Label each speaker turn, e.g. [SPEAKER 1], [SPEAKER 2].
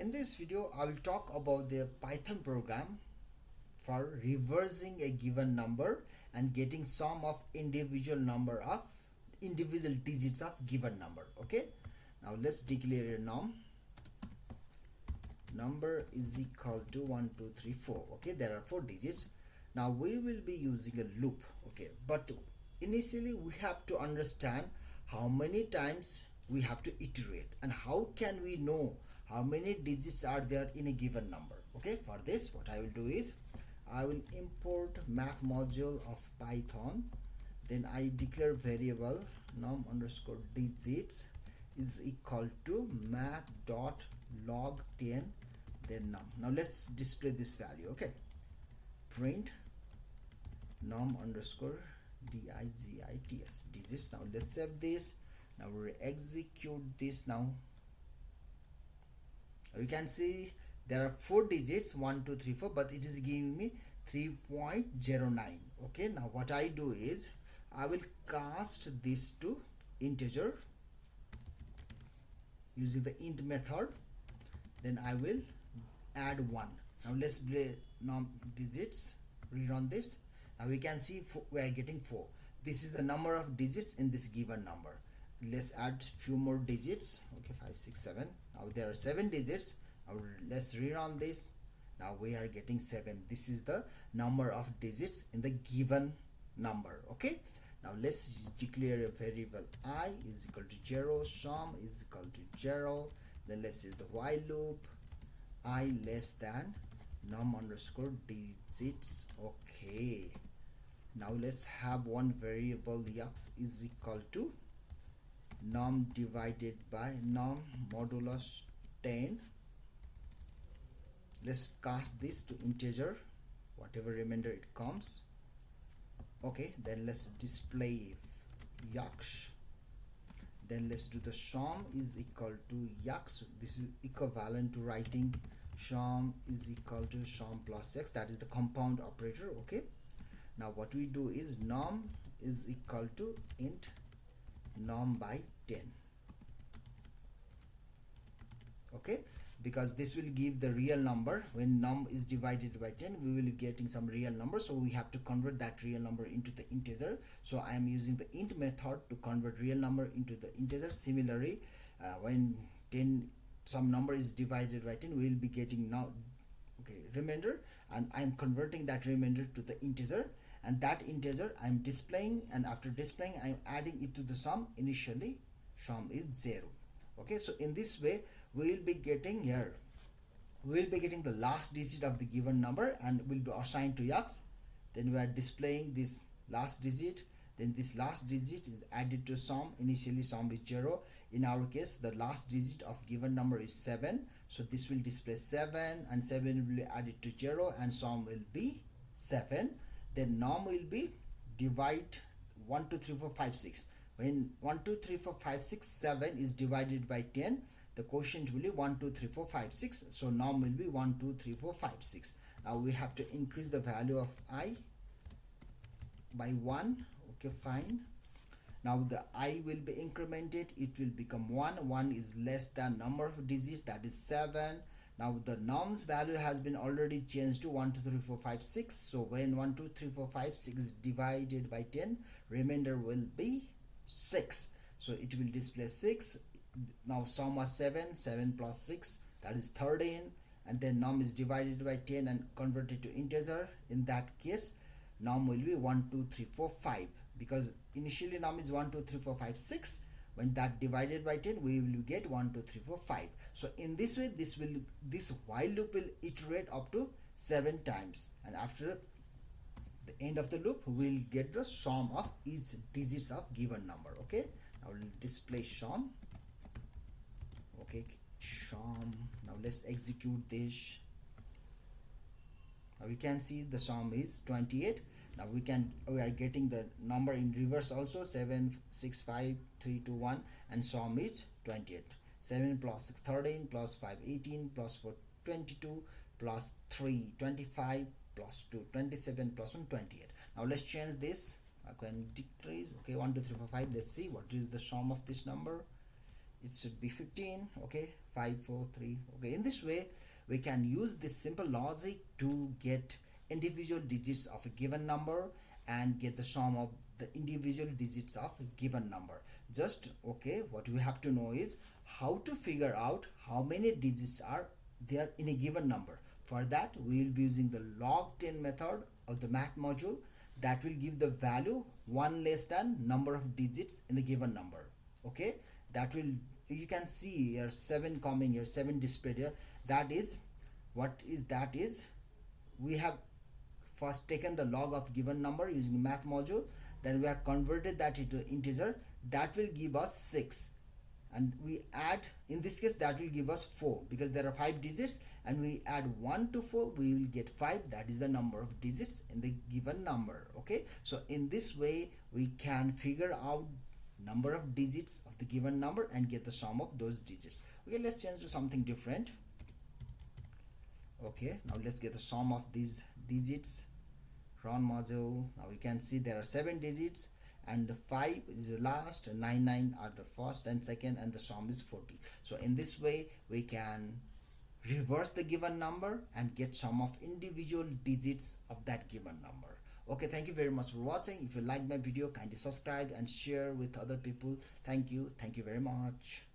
[SPEAKER 1] In this video, I will talk about the Python program for reversing a given number and getting sum of individual digits of given number. Okay, now let's declare a number is equal to 1 2 3 4. Okay, there are 4 digits. Now we will be using a loop. Okay, but initially we have to understand how many times we have to iterate and how can we know how many digits are there in a given number. Okay, for this what I will do is I will import math module of Python, then I declare variable num underscore digits is equal to math dot log 10 then num. Now let's display this value. Okay, print num underscore digits digits. Now let's save this. Now we execute this. Now we can see there are 4 digits 1 2 3 4, but it is giving me 3.09. okay, now what I do is I will cast this to integer using the int method, then I will add 1. Now let's play num digits, rerun this. Now we can see we are getting 4. This is the number of digits in this given number. Let's add few more digits. Okay, 5 6 7. Now there are 7 digits. Now let's rerun this. Now we are getting 7. This is the number of digits in the given number. Okay, now let's declare a variable I is equal to 0, sum is equal to 0. Then let's use the while loop, I less than num underscore digits. Okay, now let's have one variable x is equal to num divided by num modulus 10. Let's cast this to integer, whatever remainder it comes. Okay, then let's display x. Then let's do the sum is equal to x. This is equivalent to writing sum is equal to sum plus x, that is the compound operator. Okay, now what we do is num is equal to int num by 10. Okay, because this will give the real number. When num is divided by 10, we will be getting some real number, so we have to convert that real number into the integer. So I am using the int method to convert real number into the integer. Similarly, when some number is divided by 10, we will be getting now remainder, and I am converting that remainder to the integer, and that integer I am displaying, and after displaying I am adding it to the sum. Initially sum is 0. Okay, so in this way we will be getting the last digit of the given number and will be assigned to x. Then we are displaying this last digit, then this last digit is added to sum. Initially sum is 0. In our case the last digit of given number is 7, so this will display 7, and 7 will be added to 0 and sum will be 7. Then num will be divide 1 2 3 4 5 6. When 1 2 3 4 5 6 7 is divided by 10, the quotient will be 1 2 3 4 5 6, so num will be 1 2 3 4 5 6. Now we have to increase the value of I by 1. Okay, fine. Now the I will be incremented, it will become 1. 1 is less than number of digits, that is 7. Now the num's value has been already changed to 1 2 3 4 5 6. So when 1 2 3 4 5 6 is divided by 10, remainder will be 6. So it will display 6. Now sum was 7 plus 6, that is 13, and then num is divided by 10 and converted to integer. In that case num will be 1 2 3 4 5, because initially num is 1 2 3 4 5 6. When that divided by 10, we will get 1 2 3 4 5. So in this way this while loop will iterate up to 7 times, and after the end of the loop we will get the sum of each digits of given number. Okay, now we'll display sum. Okay, sum. Now let's execute this. Now we can see the sum is 28. Now we are getting the number in reverse also, 7 6 5 3 2 1, and sum is 28. 7 plus 6 13 plus 5 18 plus 4 22 plus 3 25 plus 2 27 plus 1 28. Now let's change this. I can decrease. Okay, 1 2 3 4 5. Let's see what is the sum of this number. It should be 15. Okay, 543. Okay, in this way we can use this simple logic to get individual digits of a given number and get the sum of the individual digits of a given number. Just okay, what we have to know is how to figure out how many digits are there in a given number. For that we will be using the log10 method of the math module that will give the value 1 less than number of digits in the given number. Okay, that will, you can see here 7 coming here, 7 displayed here. That is, what is that is, we have first taken the log of given number using math module, then we have converted that into integer. That will give us 6, and we add, in this case that will give us 4 because there are 5 digits, and we add 1 to 4, we will get 5. That is the number of digits in the given number. Okay, so in this way we can figure out number of digits of the given number and get the sum of those digits. Okay, let's change to something different. Okay, now let's get the sum of these digits. Run module. Now you can see there are 7 digits and 5 is the last, 99 are the first and second, and the sum is 40. So in this way we can reverse the given number and get sum of individual digits of that given number. Okay, thank you very much for watching. If you like my video, kindly subscribe and share with other people. Thank you very much.